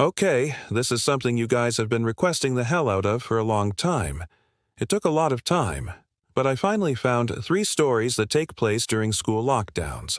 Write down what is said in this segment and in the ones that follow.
Okay, this is something you guys have been requesting the hell out of for a long time. It took a lot of time, but I finally found 3 stories that take place during school lockdowns.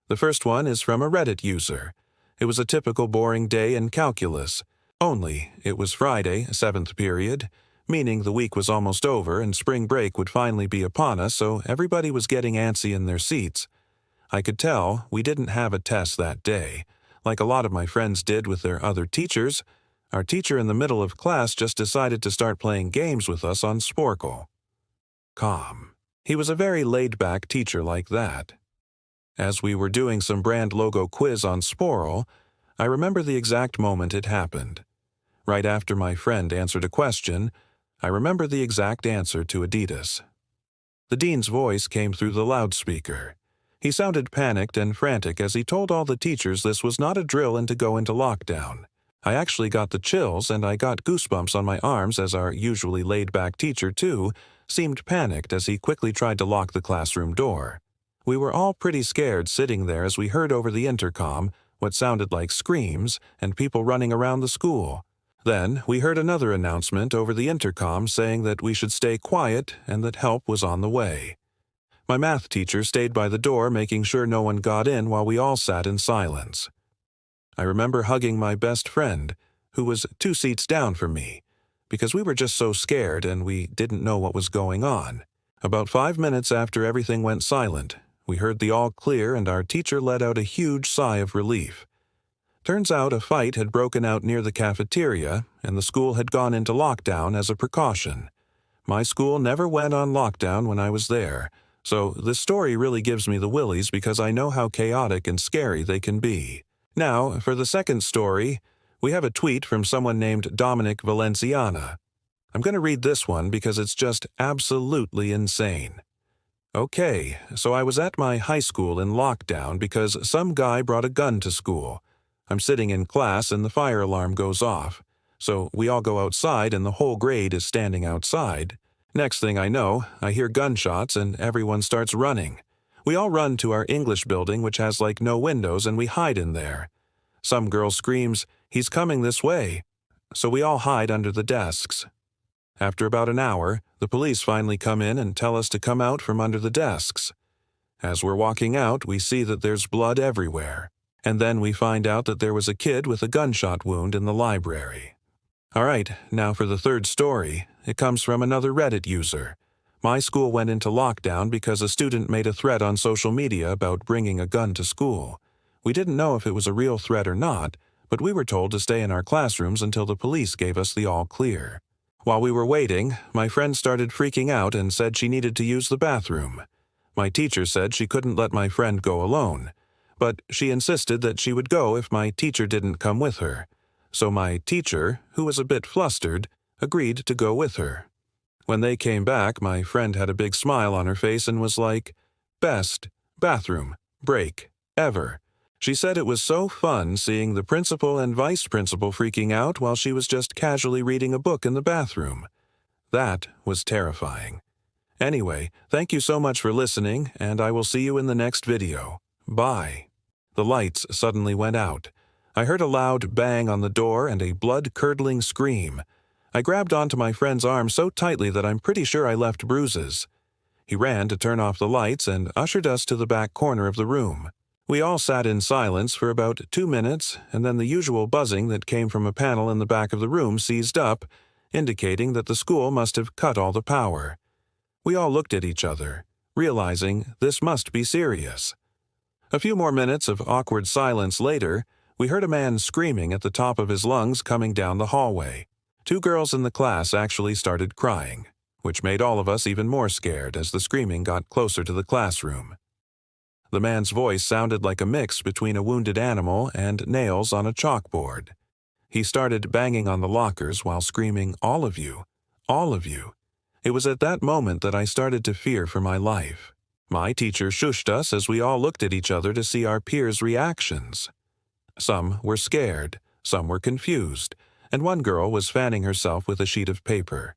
The first one is from a Reddit user. It was a typical boring day in calculus. Only, it was Friday, 7th period, meaning the week was almost over and spring break would finally be upon us, so everybody was getting antsy in their seats. I could tell we didn't have a test that day. Like a lot of my friends did with their other teachers, our teacher in the middle of class just decided to start playing games with us on Sporkle. Calm. He was a very laid-back teacher like that. As we were doing some brand logo quiz on Sporkle, I remember the exact moment it happened. Right after my friend answered a question, I remember the exact answer to Adidas. The dean's voice came through the loudspeaker. He sounded panicked and frantic as he told all the teachers this was not a drill and to go into lockdown. I actually got the chills and I got goosebumps on my arms as our usually laid-back teacher, too, seemed panicked as he quickly tried to lock the classroom door. We were all pretty scared sitting there as we heard over the intercom what sounded like screams and people running around the school. Then we heard another announcement over the intercom saying that we should stay quiet and that help was on the way. My math teacher stayed by the door making sure no one got in while we all sat in silence. I remember hugging my best friend, who was 2 seats down from me, because we were just so scared and we didn't know what was going on. About 5 minutes after everything went silent, we heard the all clear and our teacher let out a huge sigh of relief. Turns out a fight had broken out near the cafeteria and the school had gone into lockdown as a precaution. My school never went on lockdown when I was there, so this story really gives me the willies because I know how chaotic and scary they can be. Now, for the second story, we have a tweet from someone named Dominic Valenciana. I'm going to read this one because it's just absolutely insane. Okay, so I was at my high school in lockdown because some guy brought a gun to school. I'm sitting in class and the fire alarm goes off. So we all go outside and the whole grade is standing outside. Next thing I know, I hear gunshots and everyone starts running. We all run to our English building, which has like no windows, and we hide in there. Some girl screams, "He's coming this way." So we all hide under the desks. After about an hour, the police finally come in and tell us to come out from under the desks. As we're walking out, we see that there's blood everywhere. And then we find out that there was a kid with a gunshot wound in the library. All right, now for the third story. It comes from another Reddit user. My school went into lockdown because a student made a threat on social media about bringing a gun to school. We didn't know if it was a real threat or not, but we were told to stay in our classrooms until the police gave us the all clear. While we were waiting, my friend started freaking out and said she needed to use the bathroom. My teacher said she couldn't let my friend go alone, but she insisted that she would go if my teacher didn't come with her. So my teacher, who was a bit flustered, agreed to go with her. When they came back, my friend had a big smile on her face and was like, "Best bathroom break ever." She said it was so fun seeing the principal and vice principal freaking out while she was just casually reading a book in the bathroom. That was terrifying. Anyway, thank you so much for listening, and I will see you in the next video. Bye. The lights suddenly went out. I heard a loud bang on the door and a blood-curdling scream. I grabbed onto my friend's arm so tightly that I'm pretty sure I left bruises. He ran to turn off the lights and ushered us to the back corner of the room. We all sat in silence for about 2 minutes, and then the usual buzzing that came from a panel in the back of the room seized up, indicating that the school must have cut all the power. We all looked at each other, realizing this must be serious. A few more minutes of awkward silence later, we heard a man screaming at the top of his lungs coming down the hallway. 2 girls in the class actually started crying, which made all of us even more scared as the screaming got closer to the classroom. The man's voice sounded like a mix between a wounded animal and nails on a chalkboard. He started banging on the lockers while screaming, "All of you, all of you." It was at that moment that I started to fear for my life. My teacher shushed us as we all looked at each other to see our peers' reactions. Some were scared, some were confused, and one girl was fanning herself with a sheet of paper.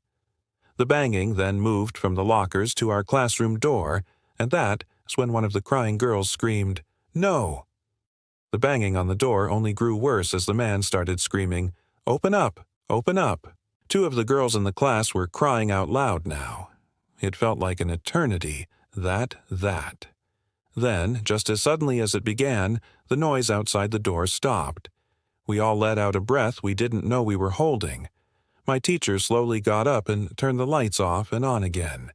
The banging then moved from the lockers to our classroom door, and that is when one of the crying girls screamed, "No!" The banging on the door only grew worse as the man started screaming, "Open up! Open up!" Two of the girls in the class were crying out loud now. It felt like an eternity. That. Then, just as suddenly as it began, the noise outside the door stopped. We all let out a breath we didn't know we were holding. My teacher slowly got up and turned the lights off and on again.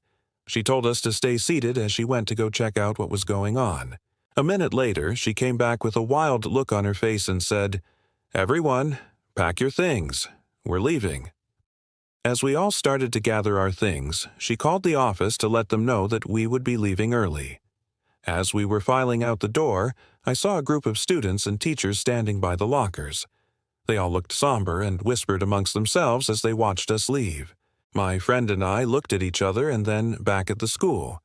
She told us to stay seated as she went to go check out what was going on. A minute later, she came back with a wild look on her face and said, "Everyone, pack your things. We're leaving." As we all started to gather our things, she called the office to let them know that we would be leaving early. As we were filing out the door, I saw a group of students and teachers standing by the lockers. They all looked somber and whispered amongst themselves as they watched us leave. My friend and I looked at each other and then back at the school.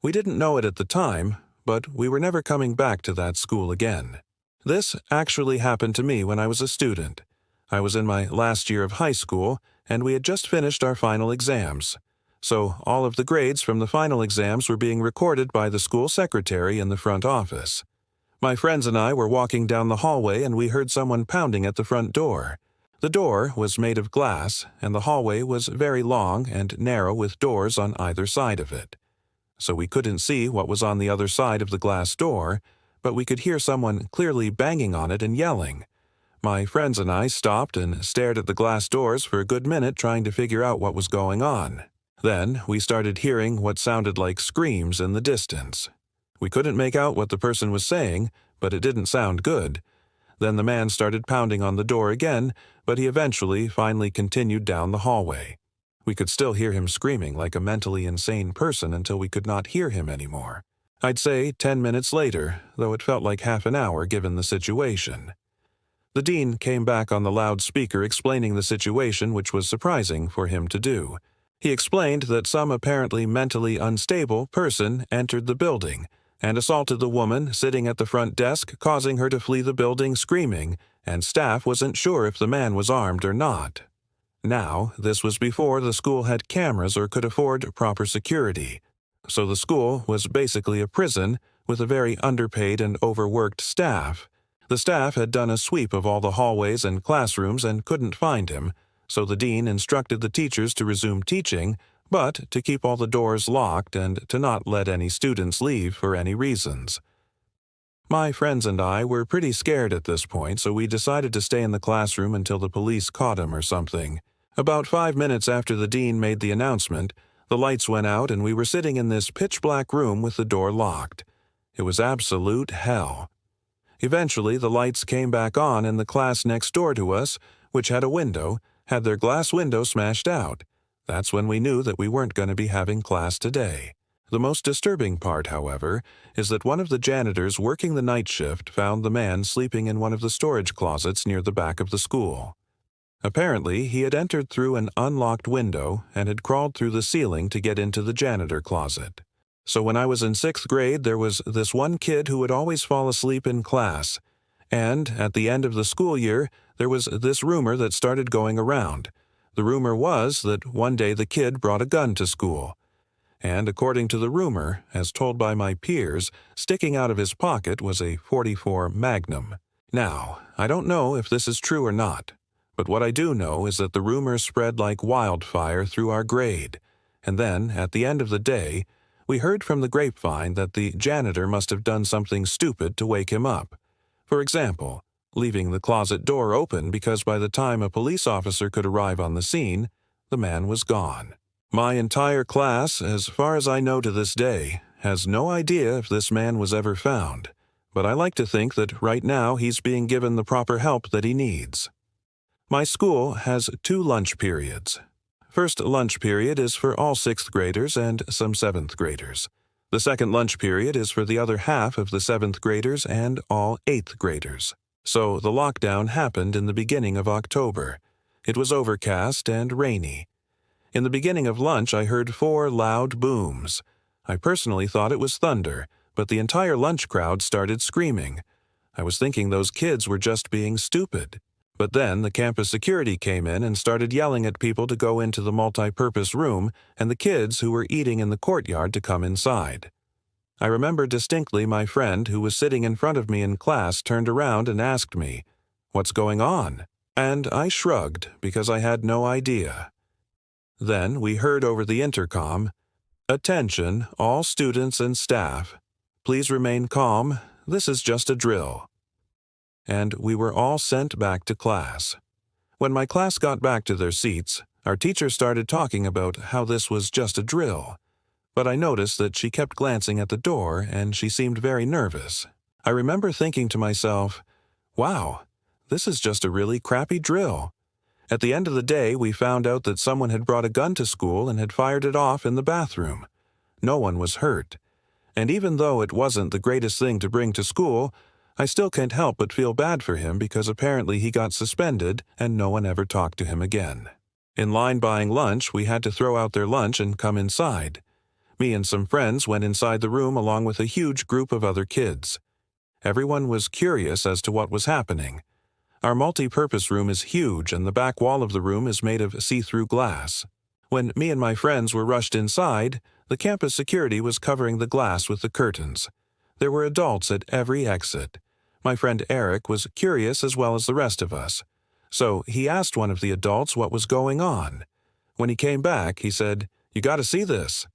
We didn't know it at the time, but we were never coming back to that school again. This actually happened to me when I was a student. I was in my last year of high school, and we had just finished our final exams. So all of the grades from the final exams were being recorded by the school secretary in the front office. My friends and I were walking down the hallway and we heard someone pounding at the front door. The door was made of glass, and the hallway was very long and narrow with doors on either side of it. So we couldn't see what was on the other side of the glass door, but we could hear someone clearly banging on it and yelling. My friends and I stopped and stared at the glass doors for a good minute trying to figure out what was going on. Then we started hearing what sounded like screams in the distance. We couldn't make out what the person was saying, but it didn't sound good. Then the man started pounding on the door again, but he eventually finally continued down the hallway. We could still hear him screaming like a mentally insane person until we could not hear him anymore. I'd say 10 minutes later, though it felt like half an hour given the situation. The dean came back on the loudspeaker explaining the situation, which was surprising for him to do. He explained that some apparently mentally unstable person entered the building and assaulted the woman sitting at the front desk, causing her to flee the building screaming, and staff wasn't sure if the man was armed or not. Now, this was before the school had cameras or could afford proper security. So the school was basically a prison with a very underpaid and overworked staff. The staff had done a sweep of all the hallways and classrooms and couldn't find him, so the dean instructed the teachers to resume teaching, but to keep all the doors locked and to not let any students leave for any reasons. My friends and I were pretty scared at this point, so we decided to stay in the classroom until the police caught him or something. About 5 minutes after the dean made the announcement, the lights went out and we were sitting in this pitch-black room with the door locked. It was absolute hell. Eventually, the lights came back on and the class next door to us, which had a window, had their glass window smashed out. That's when we knew that we weren't going to be having class today. The most disturbing part, however, is that one of the janitors working the night shift found the man sleeping in one of the storage closets near the back of the school. Apparently, he had entered through an unlocked window and had crawled through the ceiling to get into the janitor closet. So when I was in 6th grade, there was this one kid who would always fall asleep in class. And at the end of the school year, there was this rumor that started going around. The rumor was that one day the kid brought a gun to school. And according to the rumor, as told by my peers, sticking out of his pocket was a .44 Magnum. Now, I don't know if this is true or not, but what I do know is that the rumor spread like wildfire through our grade. And then, at the end of the day, we heard from the grapevine that the janitor must have done something stupid to wake him up. For example, leaving the closet door open because by the time a police officer could arrive on the scene, the man was gone. My entire class, as far as I know to this day, has no idea if this man was ever found, but I like to think that right now he's being given the proper help that he needs. My school has 2 lunch periods. First lunch period is for all 6th graders and some 7th graders. The second lunch period is for the other half of the 7th graders and all 8th graders. So the lockdown happened in the beginning of October. It was overcast and rainy. In the beginning of lunch, I heard 4 loud booms. I personally thought it was thunder, but the entire lunch crowd started screaming. I was thinking those kids were just being stupid. But then the campus security came in and started yelling at people to go into the multi-purpose room and the kids who were eating in the courtyard to come inside. I remember distinctly my friend who was sitting in front of me in class turned around and asked me, "What's going on?" And I shrugged because I had no idea. Then we heard over the intercom, "Attention, all students and staff. Please remain calm. This is just a drill." And we were all sent back to class. When my class got back to their seats, our teacher started talking about how this was just a drill. But I noticed that she kept glancing at the door and she seemed very nervous. I remember thinking to myself, wow, this is just a really crappy drill. At the end of the day, we found out that someone had brought a gun to school and had fired it off in the bathroom. No one was hurt. And even though it wasn't the greatest thing to bring to school, I still can't help but feel bad for him because apparently he got suspended and no one ever talked to him again. In line buying lunch, we had to throw out their lunch and come inside. Me and some friends went inside the room along with a huge group of other kids. Everyone was curious as to what was happening. Our multi-purpose room is huge and the back wall of the room is made of see-through glass. When me and my friends were rushed inside, the campus security was covering the glass with the curtains. There were adults at every exit. My friend Eric was curious as well as the rest of us. So he asked one of the adults what was going on. When he came back, he said, "You gotta see this."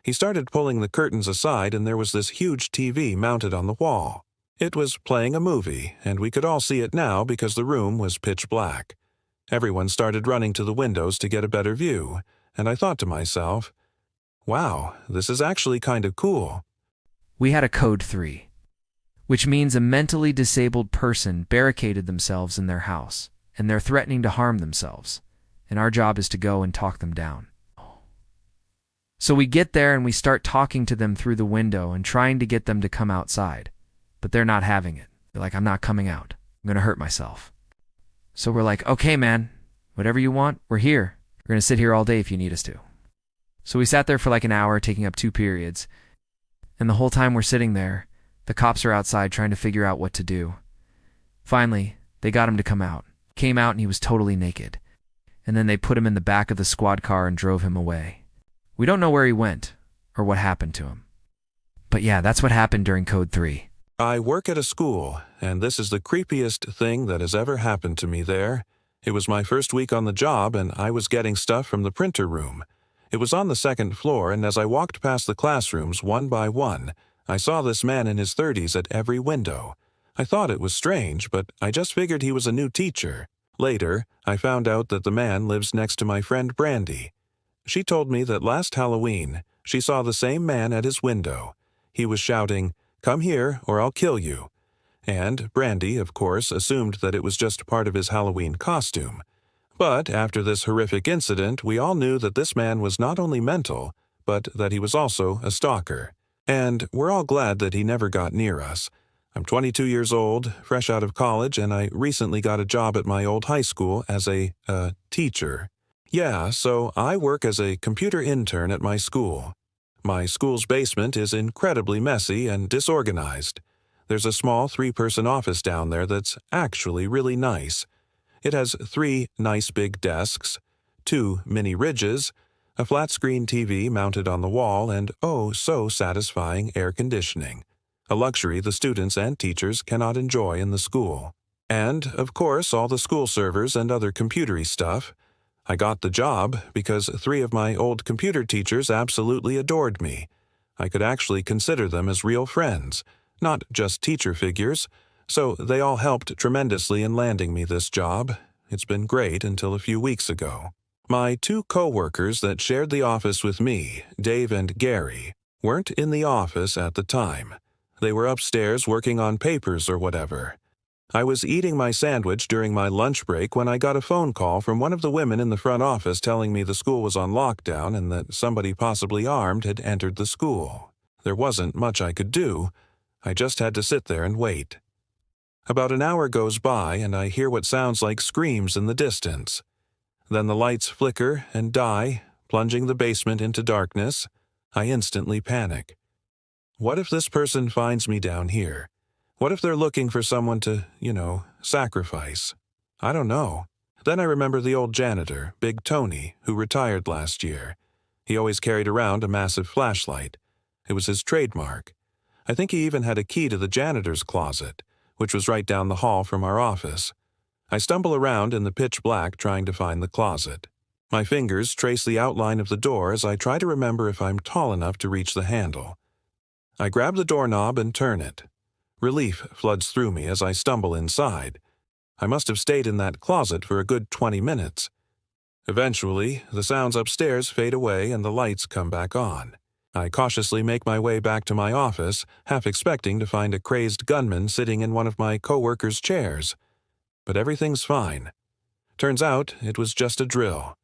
He started pulling the curtains aside and there was this huge TV mounted on the wall. It was playing a movie, and we could all see it now because the room was pitch black. Everyone started running to the windows to get a better view, and I thought to myself, wow, this is actually kind of cool. We had a code 3, which means a mentally disabled person barricaded themselves in their house, and they're threatening to harm themselves, and our job is to go and talk them down. So we get there and we start talking to them through the window and trying to get them to come outside. But they're not having it. They're like, "I'm not coming out. I'm going to hurt myself." So we're like, "Okay, man, whatever you want, we're here. We're going to sit here all day if you need us to." So we sat there for like an hour, taking up 2 periods. And the whole time we're sitting there, the cops are outside trying to figure out what to do. Finally, they got him to come out. Came out and he was totally naked. And then they put him in the back of the squad car and drove him away. We don't know where he went or what happened to him. But yeah, that's what happened during Code 3. I work at a school, and this is the creepiest thing that has ever happened to me there. It was my first week on the job, and I was getting stuff from the printer room. It was on the 2nd floor, and as I walked past the classrooms one by one, I saw this man in his 30s at every window. I thought it was strange, but I just figured he was a new teacher. Later, I found out that the man lives next to my friend Brandy. She told me that last Halloween, she saw the same man at his window. He was shouting, "Come here, or I'll kill you." And Brandy, of course, assumed that it was just part of his Halloween costume. But after this horrific incident, we all knew that this man was not only mental, but that he was also a stalker. And we're all glad that he never got near us. I'm 22 years old, fresh out of college, and I recently got a job at my old high school as a teacher. Yeah, so I work as a computer intern at my school. My school's basement is incredibly messy and disorganized. There's a small 3-person office down there that's actually really nice. It has 3 nice big desks, 2 mini ridges, a flat-screen TV mounted on the wall, and oh, so satisfying air conditioning. A luxury the students and teachers cannot enjoy in the school. And, of course, all the school servers and other computery stuff. I got the job because 3 of my old computer teachers absolutely adored me. I could actually consider them as real friends, not just teacher figures, so they all helped tremendously in landing me this job. It's been great until a few weeks ago. My 2 co-workers that shared the office with me, Dave and Gary, weren't in the office at the time. They were upstairs working on papers or whatever. I was eating my sandwich during my lunch break when I got a phone call from one of the women in the front office telling me the school was on lockdown and that somebody possibly armed had entered the school. There wasn't much I could do. I just had to sit there and wait. About an hour goes by and I hear what sounds like screams in the distance. Then the lights flicker and die, plunging the basement into darkness. I instantly panic. What if this person finds me down here? What if they're looking for someone to, sacrifice? I don't know. Then I remember the old janitor, Big Tony, who retired last year. He always carried around a massive flashlight. It was his trademark. I think he even had a key to the janitor's closet, which was right down the hall from our office. I stumble around in the pitch black trying to find the closet. My fingers trace the outline of the door as I try to remember if I'm tall enough to reach the handle. I grab the doorknob and turn it. Relief floods through me as I stumble inside. I must have stayed in that closet for a good 20 minutes. Eventually, the sounds upstairs fade away and the lights come back on. I cautiously make my way back to my office, half expecting to find a crazed gunman sitting in one of my coworkers' chairs. But everything's fine. Turns out it was just a drill.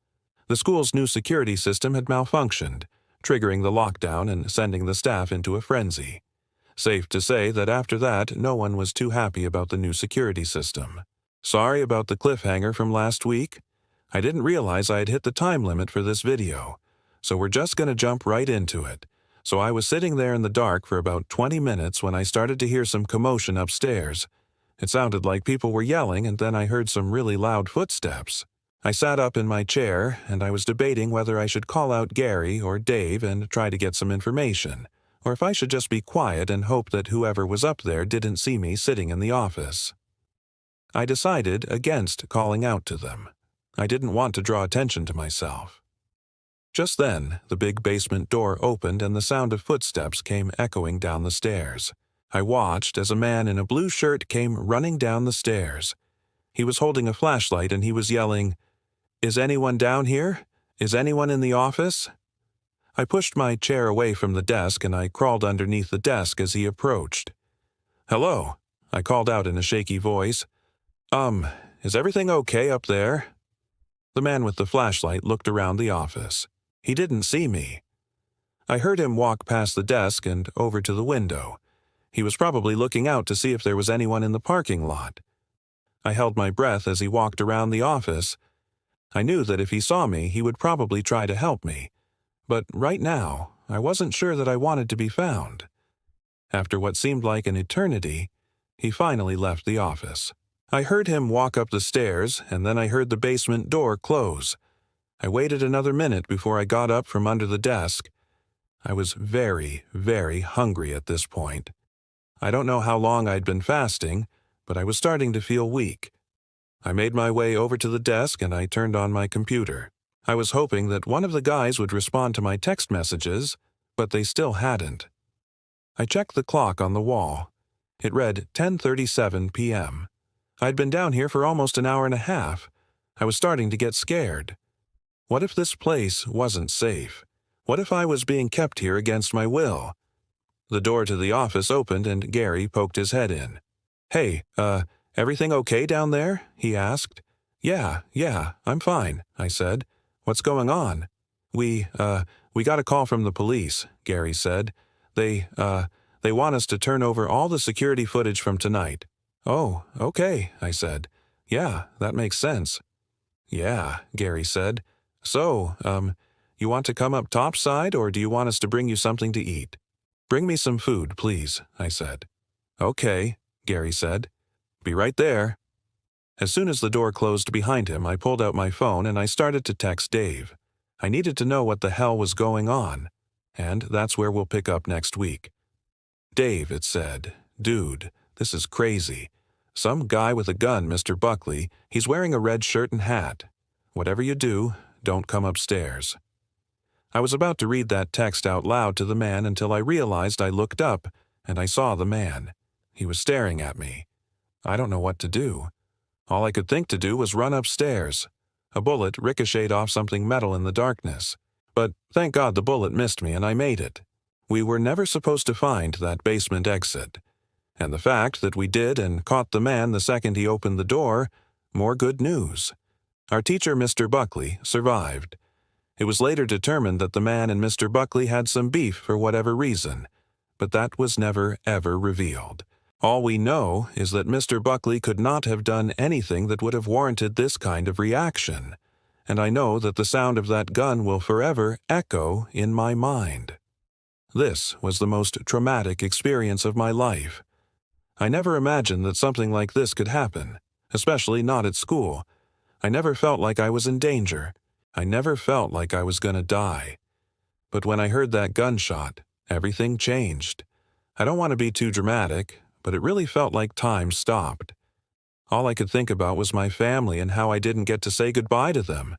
The school's new security system had malfunctioned, triggering the lockdown and sending the staff into a frenzy. Safe to say that after that, no one was too happy about the new security system. Sorry about the cliffhanger from last week. I didn't realize I had hit the time limit for this video, so we're just going to jump right into it. So I was sitting there in the dark for about 20 minutes when I started to hear some commotion upstairs. It sounded like people were yelling, and then I heard some really loud footsteps. I sat up in my chair, and I was debating whether I should call out Gary or Dave and try to get some information, or if I should just be quiet and hope that whoever was up there didn't see me sitting in the office. I decided against calling out to them. I didn't want to draw attention to myself. Just then, the big basement door opened and the sound of footsteps came echoing down the stairs. I watched as a man in a blue shirt came running down the stairs. He was holding a flashlight and he was yelling, "Is anyone down here? Is anyone in the office?" I pushed my chair away from the desk and I crawled underneath the desk as he approached. "Hello," I called out in a shaky voice. Is everything okay up there?" The man with the flashlight looked around the office. He didn't see me. I heard him walk past the desk and over to the window. He was probably looking out to see if there was anyone in the parking lot. I held my breath as he walked around the office. I knew that if he saw me, he would probably try to help me. But right now, I wasn't sure that I wanted to be found. After what seemed like an eternity, he finally left the office. I heard him walk up the stairs, and then I heard the basement door close. I waited another minute before I got up from under the desk. I was very, very hungry at this point. I don't know how long I'd been fasting, but I was starting to feel weak. I made my way over to the desk and I turned on my computer. I was hoping that one of the guys would respond to my text messages, but they still hadn't. I checked the clock on the wall. It read 10:37 p.m. I'd been down here for almost an hour and a half. I was starting to get scared. What if this place wasn't safe? What if I was being kept here against my will? The door to the office opened and Gary poked his head in. "Hey, everything okay down there?" he asked. Yeah, I'm fine," I said. "What's going on?" We got a call from the police," Gary said. They want us to turn over all the security footage from tonight." "Oh, okay," I said. "Yeah, that makes sense." "Yeah," Gary said. "So, you want to come up topside or do you want us to bring you something to eat?" "Bring me some food, please," I said. "Okay," Gary said. "Be right there." As soon as the door closed behind him, I pulled out my phone and I started to text Dave. I needed to know what the hell was going on, and that's where we'll pick up next week. "Dave," it said, "dude, this is crazy. Some guy with a gun, Mr. Buckley, he's wearing a red shirt and hat. Whatever you do, don't come upstairs." I was about to read that text out loud to the man until I realized I looked up and I saw the man. He was staring at me. I don't know what to do. All I could think to do was run upstairs. A bullet ricocheted off something metal in the darkness. But thank God the bullet missed me and I made it. We were never supposed to find that basement exit. And the fact that we did and caught the man the second he opened the door, more good news. Our teacher, Mr. Buckley, survived. It was later determined that the man and Mr. Buckley had some beef for whatever reason, but that was never, ever revealed. All we know is that Mr. Buckley could not have done anything that would have warranted this kind of reaction, and I know that the sound of that gun will forever echo in my mind. This was the most traumatic experience of my life. I never imagined that something like this could happen, especially not at school. I never felt like I was in danger. I never felt like I was going to die. But when I heard that gunshot, Everything changed. I don't want to be too dramatic, but it really felt like time stopped. All I could think about was my family and how I didn't get to say goodbye to them.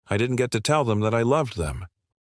I didn't get to tell them that I loved them.